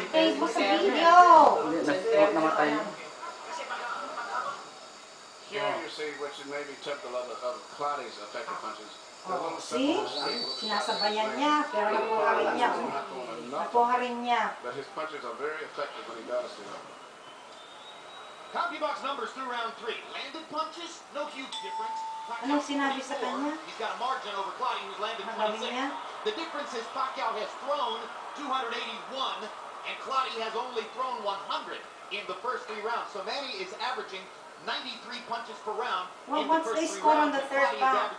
Facebook sa video. Namatay. Here you see which is maybe typical of Clottey's effective punches. See? Sinasabayan niya, pero nakuha rin niya. Nakuha rin niya. But his punches are very effective when he does, you know. CompuBox numbers through round 3. Landed punches, no huge difference. Anong sinabi sa kanya? He's got a margin over Clottey, who's landed Nagawin 26. niya? The difference is Pacquiao has thrown 281, and Clottey has only thrown 100 in the first 3 rounds. So Manny is averaging 93 punches per round. Well, what's the score on the third round?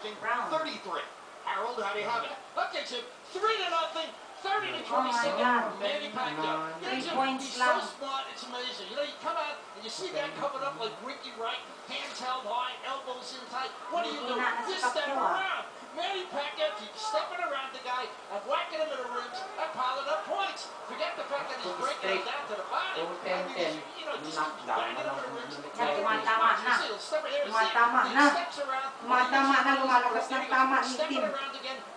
33. Harold, how do you have it? Okay, so 3-0, 30 to 27. Oh my God. Manny Pacquiao. 3 points He's lang. so smart, it's amazing. You know, you come out and you see that covered up like Ricky Wright, hands held high, elbows in tight. What do? You step around. Manny Pacquiao keeps stepping around the guy and whacking him in the ribs and piling up points. Forget the fact that he's breaking him down to the body. You know, just banging him in the ribs. Tumatama na. Tumatama na. Tumatama na. Lumalabas ng tama ni Tim.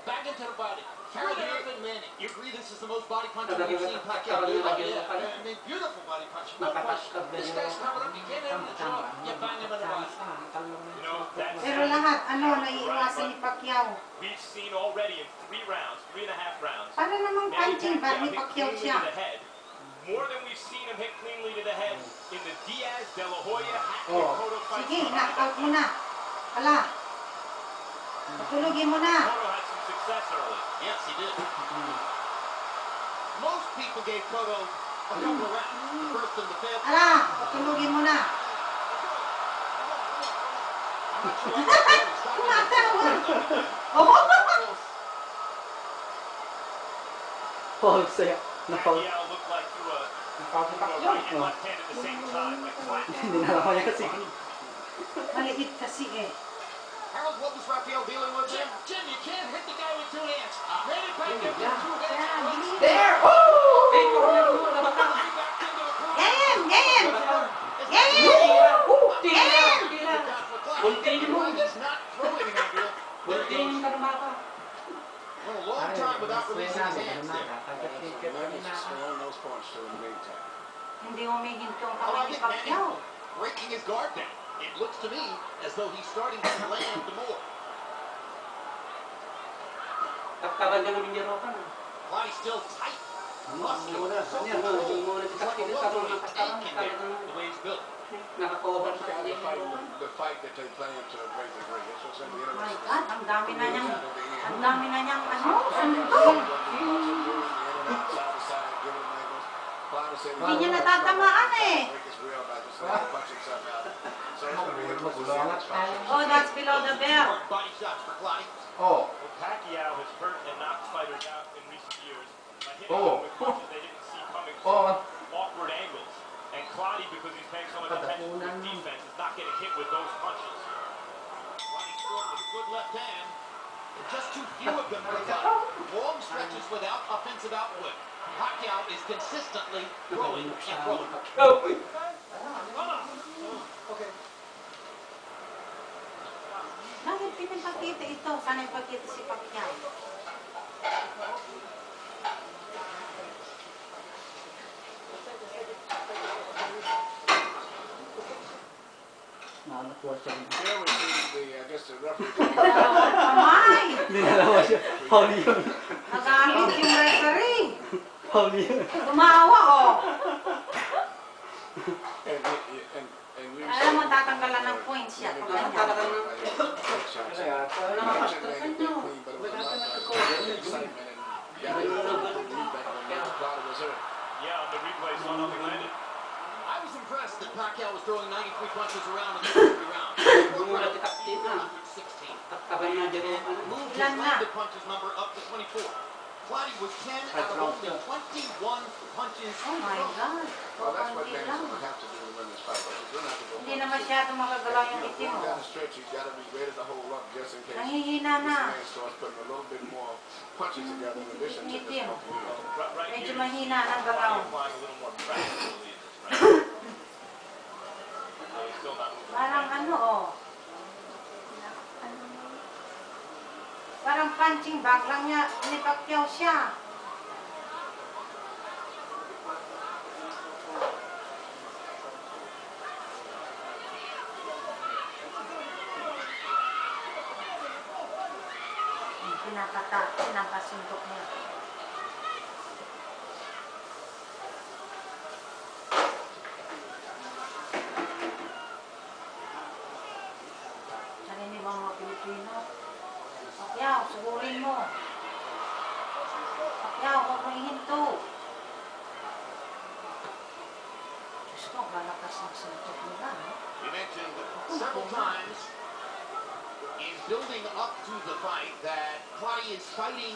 Back into the body. Harold and Manny. You agree this is the most body punch we've seen Pacquiao do? Yeah. I mean, beautiful body punch. No question. This guy's coming up. You can't have him in the jaw. You bang him in the body. You know, that's Pero lahat, naiiwasan ni Pacquiao. we've seen already in 3 rounds, 3.5 rounds. Paano namang punching bag ni Pacquiao siya? More than we've seen him hit cleanly to the head in the Diaz, De La Hoya, Cotto fights. Sige, knock-out mo na. Hala. Patulugin mo na. Cotto had some success early. Yes, he did. Most people gave Cotto a couple of rounds. The first and the fifth. Hala, patulugin mo na. Kumatawa. Paul saya. Pacquiao looked like threw a right and left hand at the same time, like flat. Hindi na ako niya kasi. Maliit kasi eh. Harold, what was Rafael dealing with there? Jim, you can't hit the guy with 2 hands. Manny Pacquiao with 2 hands. There! Oh! Ganyan! Ganyan! Ganyan! Went a long time without releasing his hands there. Hindi humihinto ang kamay ni Pacquiao. Breaking his guard down. It looks to me as though he's starting to land more. Clottey still tight. Muscular. So controlled. It's like a welterweight tank in there, the way he's built. The fight that they play to a great degree. It's what's in the Oh my internet. God, ang dami na niyang sundol. Hindi niya natatamaan eh. Oh, that's below the belt. Body shots for Clottey. Oh. Well, Pacquiao has hurt and knocked fighters out in recent years by hitting them with punches they didn't see coming from awkward angles. And Clottey, because he's paying so much attention to his defense, is not getting hit with those punches. Clottey scored with a good left hand. Just too few of them for Clottey. Long stretches without offensive output. Pacquiao is consistently throwing and throwing. Okay. Bakit pinapakita ito? Sana ipakita si Pacquiao. Here we see I guess the referee. Kamay! Dinalawa siya. Paul yun. Nagamit yung referee. Paul yun. Tumawa oh. And we Alam mo, tatanggalan ng points siya. Yeah, on the replay, saw nothing landed. I was impressed that Pacquiao was throwing 93 punches around in the first 3 rounds. Moved his landed punches number up to 24. Clottey was 10 out of only 21 punches. Oh my God. Well, that's what Manny's going to have to do to win this fight. He's going to have to go. Hindi na masyado makagalaw yung itim mo. Down the stretch, he's got to be ready to hold up just in case. Nangihina na. This man starts putting a little bit more punches together in addition to this multi-unit. Medyo mahina ng galaw. Applying a little more pressure in this, right? He's still not moving. Parang ano oh. Parang punching bag lang niya, ni Pacquiao siya. pinapasuntok niya. Narinig ang mga Pilipino. Pacquiao, sugurin mo. Pacquiao, huwag mo ihinto. Diyos ko, malakas ng suntok nila, no? You mentioned several times in building up to the fight that Clottey is fighting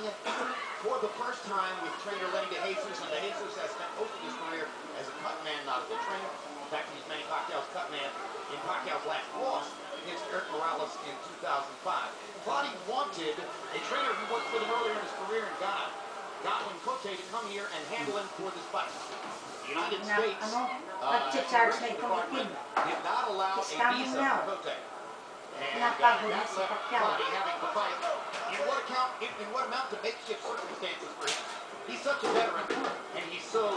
for the first time with trainer Lenny DeJesus, and DeJesus has spent most of his career as a cut man, not as a trainer. In fact, he's Manny Pacquiao's cut man in Pacquiao's last loss against Eric Morales in 2005. Clottey wanted a trainer who worked with him earlier in his career in Ghana, Pacquiao-Clottey, to come here and handle him for this fight. The United States nag-charge na itong itim. did not allow a visa for Clottey. And that left Clottey having to fight in what amount to makeshift circumstances for him. He's such a veteran, and he's so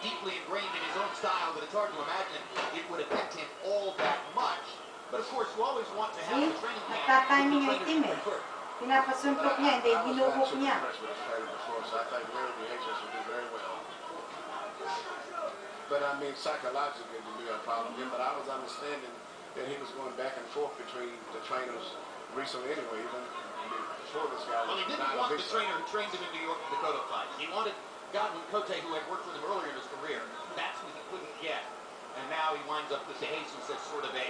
deeply ingrained in his own style that it's hard to imagine it would affect him all that much. But of course, you always want to have the training camp. Nagtatiming yung itim eh. Pinapasuntok niya, hindi ginugok niya. But I mean, psychologically, to be a problem. But I was understanding that he was going back and forth between the trainers recently anyway, even before this guy. Well, he didn't want the trainer who trained him in New York for the Dakota fight. He wanted Pacquiao-Clottey, who had worked with him earlier in his career. That's what he couldn't get. And now he winds up with DeJesus as sort of a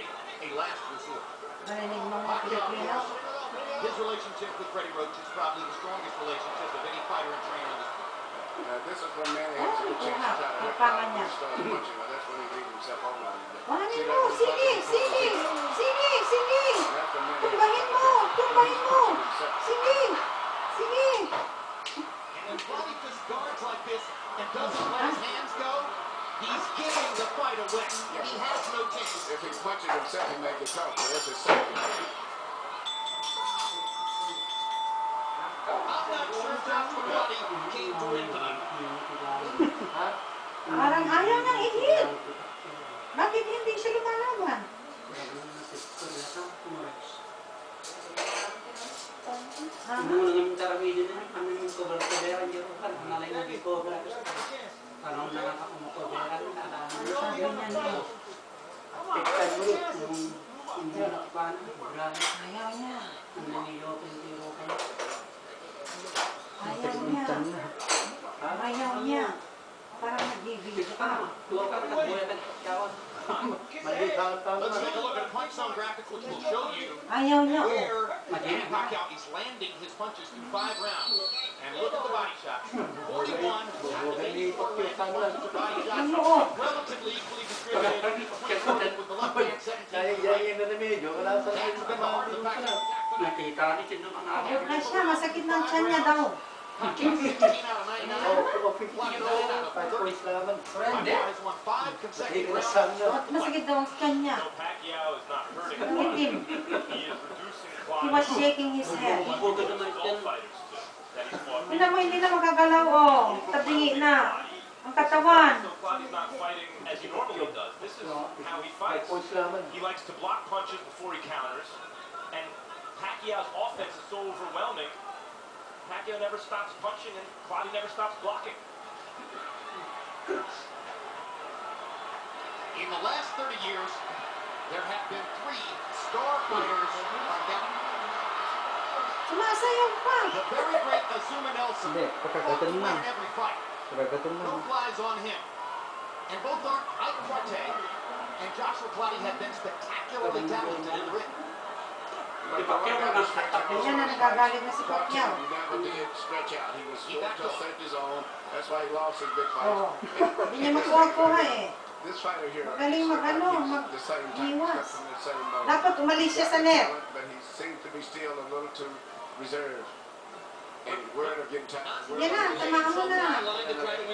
last resort. Narinig mo mga Pilipino. His relationship with Freddie Roach is probably the strongest relationship of any fighter and trainer in this. This is when Manny has a chance to try to hit Clottey and start punching. That's when he leaves himself open on him. Walanin mo! Sige! Sige! Sige! Sige! Tumbahin mo! Tumbahin mo! Sige! Sige! And when Clottey just guards like this and doesn't let his hands go, he's giving the fight away. He has no chance. If he's punching himself, he may get caught. But that's his safety. I'm not sure Joshua Clottey came to win tonight. Parang ayaw niyang i-hit. Bakit hindi siya lumalaban? Ano naman tarawin na kami yung cover-coveran yung kan, nalay na cover. Tanong na lang ako mo-coveran, Sabi niya niya. tektan mo yung nakapaan, grabe. Ayaw niya. Ang nanilopin-tiro kayo. Ayaw niya. Ayaw niya. Parang nag-ibig pa. Tuwa ka na buhay ka Pacquiao. Let's take a look at a punch zone graphic which will show you Ayaw niya. where Manny Pacquiao is landing his punches through 5 rounds. And look at the body shot. 41 at the 84 body shot. Relatively equally distributed. 24 with the left hand, 17 with the right. That's been the heart of the Pacquiao. Nakita ni Chino ang Ayaw na siya. Masakit ng tiyan niya daw. Pacquiao 16 out of 99. Clottey 9 out of 30. Pacquiao has won 5 consecutive rounds. Masakit daw ang tiyan niya. So Pacquiao is not hurting Ang Clottey. itim. He is reducing He Clottey. was shaking his head. All fighters too, that he's fought. Hindi mo, hindi na magagalaw, oh. Tabingi na. Ang katawan. So Clottey's not fighting as he normally does. This is how he fights. He likes to block punches before he counters. And Pacquiao's offense is so overwhelming. Pacquiao never stops punching and Clottey never stops blocking. In the last 30 years, there have been 3 star fighters on down. Sumasayaw pa. The very great Azuma Nelson Hindi, fought to kakagatin win na. every fight. Karagatan na. No flies on him. And both Pacquiao-Clottey and Joshua Clottey have been spectacularly talented in the ring. Yan na nagagalit na si Pacquiao. He never did stretch out. He was short to set his own. That's why he lost his big fight. Oo. Hindi niya magkuha eh. This fighter here, Magaling the same time, mag-iwas. from the same mode. Dapat umalis siya sa net. But he seems to be still a little too reserved. And worried of getting tired. Yan na, tamaan mo na. Line to try to